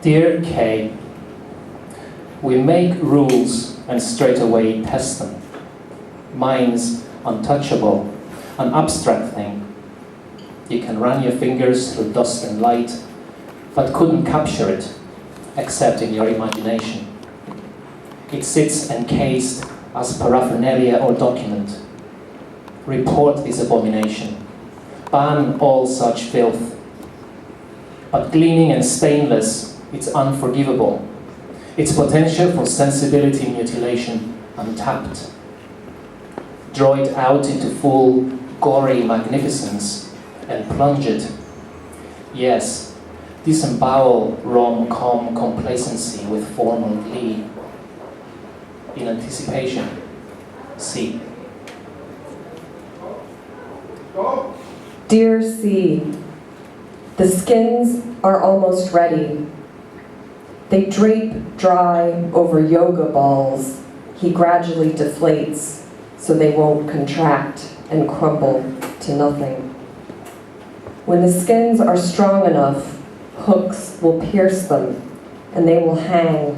Dear Kay, we make rules and straight away test them. Mine's untouchable, an abstract thing. You can run your fingers through dust and light, but couldn't capture it, except in your imagination. It sits encased as paraphernalia or document. Report this abomination. Ban all such filth. But gleaming and stainless, it's unforgivable. Its potential for sensibility mutilation untapped. Draw it out into full, gory magnificence and plunge it. Yes, disembowel rom-com complacency with formal glee. In anticipation, C. Dear C, the skins are almost ready. They drape dry over yoga balls. He gradually deflates so they won't contract and crumble to nothing. When the skins are strong enough, hooks will pierce them and they will hang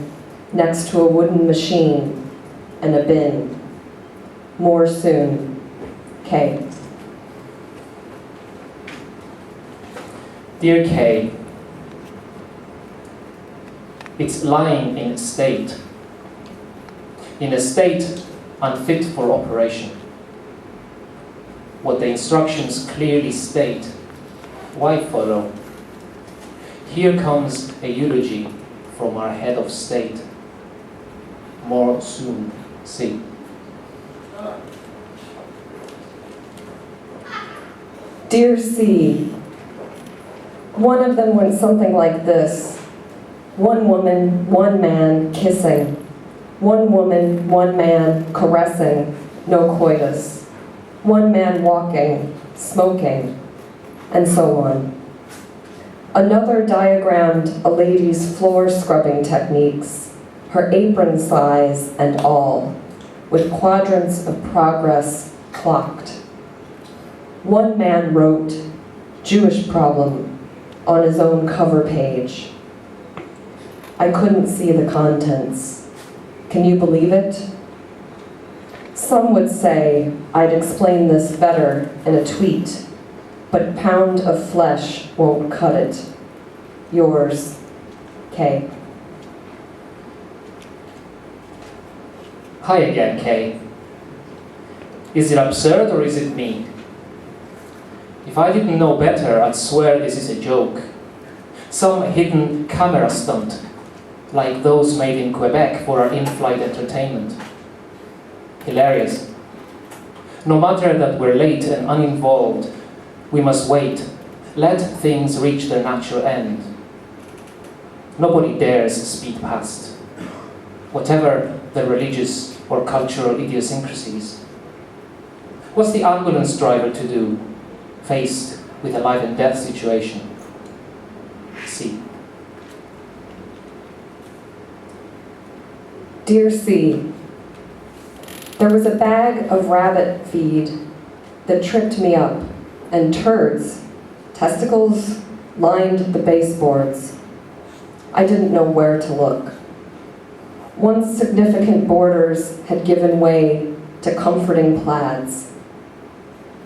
next to a wooden machine and a bin. More soon. K. Dear Kay, it's lying in a state unfit for operation. What the instructions clearly state, why follow? Here comes a eulogy from our head of state. More soon, see. Dear C, one of them went something like this. One woman, one man kissing. One woman, one man caressing, no coitus. One man walking, smoking, and so on. Another diagrammed a lady's floor scrubbing techniques, her apron size and all, with quadrants of progress clocked. One man wrote, Jewish problem, on his own cover page. I couldn't see the contents. Can you believe it? Some would say I'd explain this better in a tweet, but pound of flesh won't cut it. Yours, K. Hi again, Kay. Is it absurd or is it me? If I didn't know better, I'd swear this is a joke. Some hidden camera stunt, like those made in Quebec for our in-flight entertainment. Hilarious. No matter that we're late and uninvolved, we must wait. Let things reach their natural end. Nobody dares speed past, whatever the religious or cultural idiosyncrasies. What's the ambulance driver to do, faced with a life and death situation? C. Dear C, there was a bag of rabbit feed that tripped me up, and turds, testicles, lined the baseboards. I didn't know where to look. Once significant borders had given way to comforting plaids.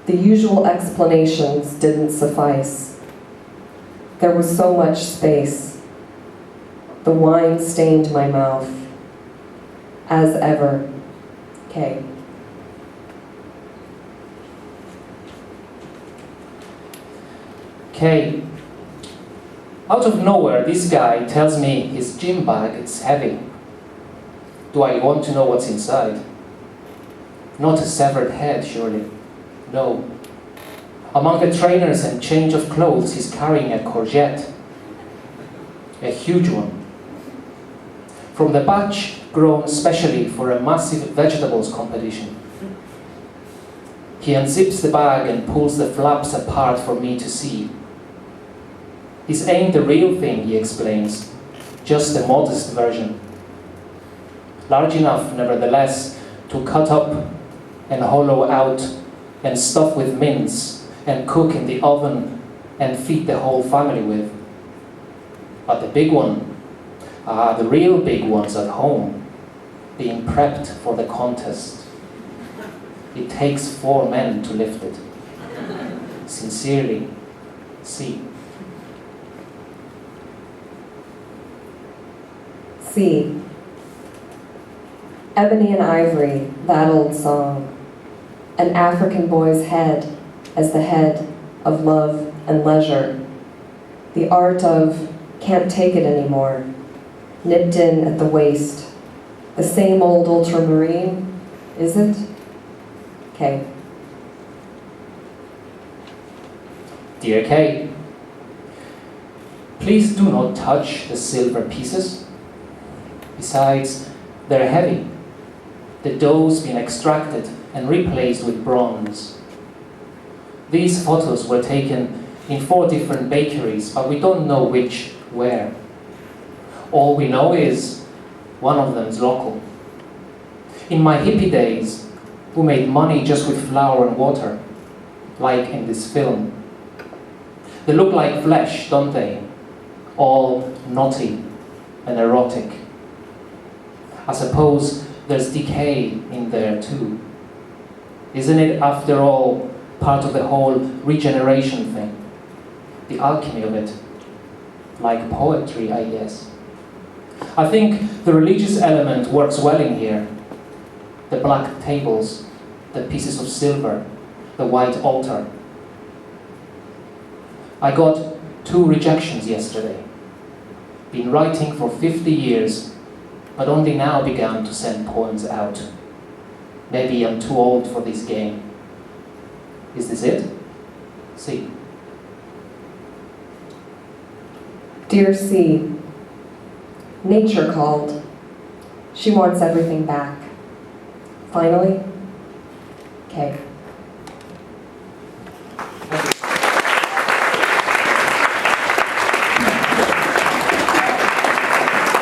The usual explanations didn't suffice. There was so much space. The wine stained my mouth. As ever, K. K. Out of nowhere, this guy tells me his gym bag is heavy. Do I want to know what's inside? Not a severed head, surely. No. Among the trainers and change of clothes, he's carrying a courgette. A huge one. From the batch grown specially for a massive vegetables competition. He unzips the bag and pulls the flaps apart for me to see. This ain't the real thing, he explains, just a modest version. Large enough, nevertheless, to cut up and hollow out and stuff with mince and cook in the oven and feed the whole family with. But the big one, the real big ones at home, being prepped for the contest. It takes 4 men to lift it. Sincerely, C. C. Ebony and Ivory, that old song. An African boy's head as the head of love and leisure. The art of can't take it anymore, nipped in at the waist. The same old ultramarine, is it? K. Dear Kay, please do not touch the silver pieces. Besides, they're heavy. The dough's been extracted and replaced with bronze. These photos were taken in 4 different bakeries, but we don't know which where. All we know is one of them's local. In my hippie days, we made money just with flour and water, like in this film. They look like flesh, don't they? All knotty and erotic. I suppose there's decay in there too. Isn't it, after all, part of the whole regeneration thing? The alchemy of it. Like poetry, I guess. I think the religious element works well in here. The black tables, the pieces of silver, the white altar. I got 2 rejections yesterday. Been writing for 50 years, but only now began to send poems out. Maybe I'm too old for this game. Is this it? C. Dear C. Nature called. She wants everything back. Finally, K.